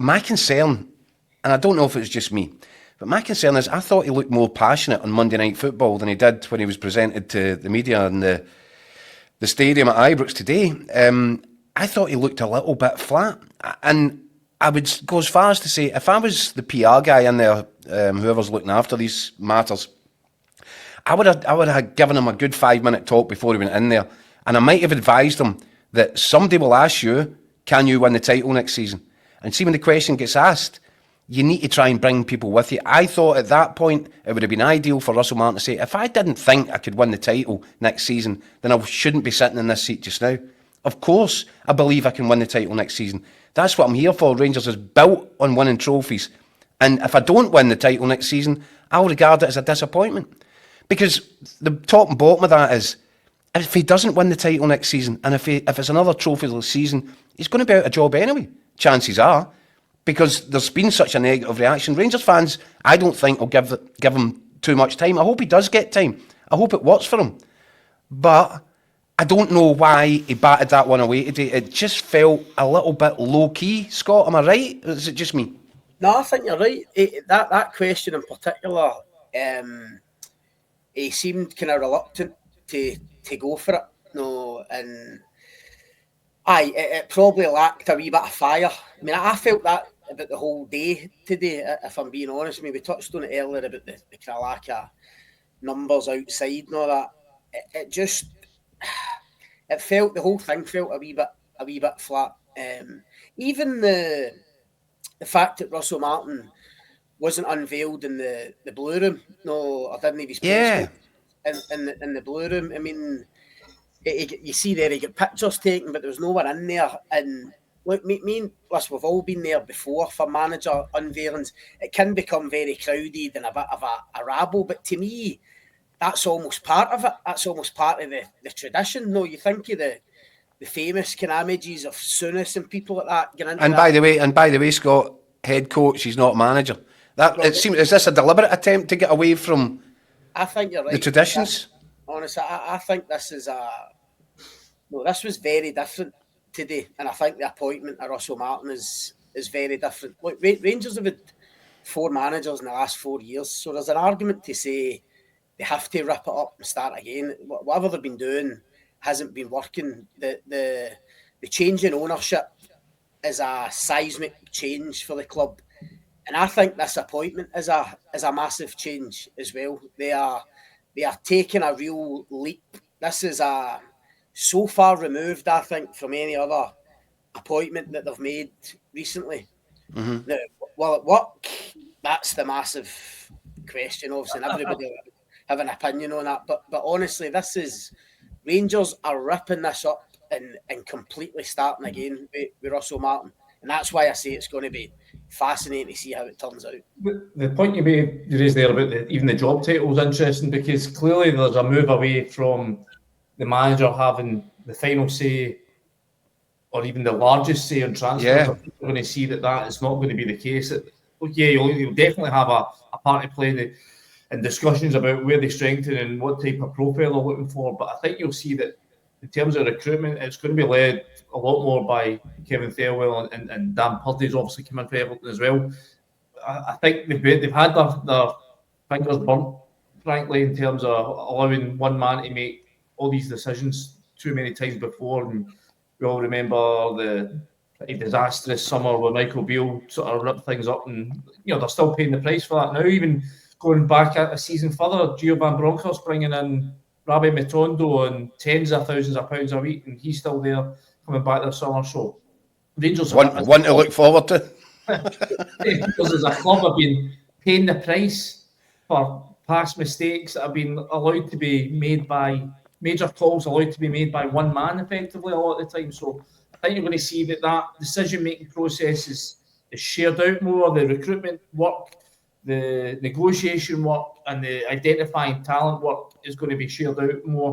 my concern, and I don't know if it's just me, but my concern is I thought he looked more passionate on Monday Night Football than he did when he was presented to the media in the stadium at Ibrox today. I thought he looked a little bit flat. And I would go as far as to say, if I was the PR guy in there, whoever's looking after these matters, I would have given him a good 5-minute talk before he went in there. And I might have advised him that somebody will ask you, can you win the title next season? And see, when the question gets asked, you need to try and bring people with you. I thought at that point it would have been ideal for Russell Martin to say, if I didn't think I could win the title next season, then I shouldn't be sitting in this seat just now. Of course, I believe I can win the title next season. That's what I'm here for. Rangers is built on winning trophies. And if I don't win the title next season, I'll regard it as a disappointment. Because the top and bottom of that is, if he doesn't win the title next season, and if it's another trophyless season, he's going to be out of job anyway. Chances are. Because there's been such a negative reaction. Rangers fans, I don't think, will give him too much time. I hope he does get time. I hope it works for him. But I don't know why he batted that one away today. It just felt a little bit low-key. Scott, am I right? Or is it just me? No, I think you're right. That question in particular, he seemed kind of reluctant to go for it. No, and it probably lacked a wee bit of fire. I mean, I felt that about the whole day today, if I'm being honest. I mean, we touched on it earlier about the kind of lack of numbers outside and all that. The whole thing felt a wee bit flat. Even the fact that Russell Martin wasn't unveiled in the Blue Room. No, I didn't even speak in the Blue Room. I mean, you see there, he got pictures taken, but there was no one in there. And look, me and us, we've all been there before for manager unveilings. It can become very crowded and a bit of a rabble, but to me, that's almost part of it. That's almost part of the tradition. No, you think of the famous kind of images of Souness and people like that. By the way, Scott, head coach, he's not manager. Is this a deliberate attempt to get away from? I think you're right. The traditions. Honestly, I think this was very different today, and I think the appointment of Russell Martin is very different. Look, Rangers have had 4 managers in the last 4 years, so there's an argument to say they have to rip it up and start again. Whatever they've been doing hasn't been working. The change in ownership is a seismic change for the club, and I think this appointment is a massive change as well. They are taking a real leap. This is so far removed, I think, from any other appointment that they've made recently. Mm-hmm. Now, will it work? That's the massive question, obviously, and everybody will have an opinion on that. But honestly, this is Rangers are ripping this up and completely starting again with Russell Martin. And that's why I say it's going to be fascinating to see how it turns out. The point you raised there about even the job title is interesting, because clearly there's a move away from the manager having the final say or even the largest say on transfers. Yeah. We're going to see that is not going to be the case. You'll definitely have a part to play in discussions about where they strengthen and what type of profile they're looking for. But I think you'll see that in terms of recruitment, it's going to be led a lot more by Kevin Thelwell and Dan Purdy's obviously come in for Everton as well. I think they've had their fingers burnt, frankly, in terms of allowing one man to make all these decisions too many times before. And we all remember the pretty disastrous summer where Michael Beale sort of ripped things up, and they're still paying the price for that now. Even going back a season further, Gio Van Bronckhorst bringing in Rabbi Matondo on tens of thousands of pounds a week, and he's still there coming back this summer. So Rangers one to look forward to. Rangers as a club have been paying the price for past mistakes that have been allowed to be made by major calls, allowed to be made by one man effectively a lot of the time. So I think you're going to see that decision-making process is shared out more. The recruitment work, the negotiation work, and the identifying talent work is going to be shared out more.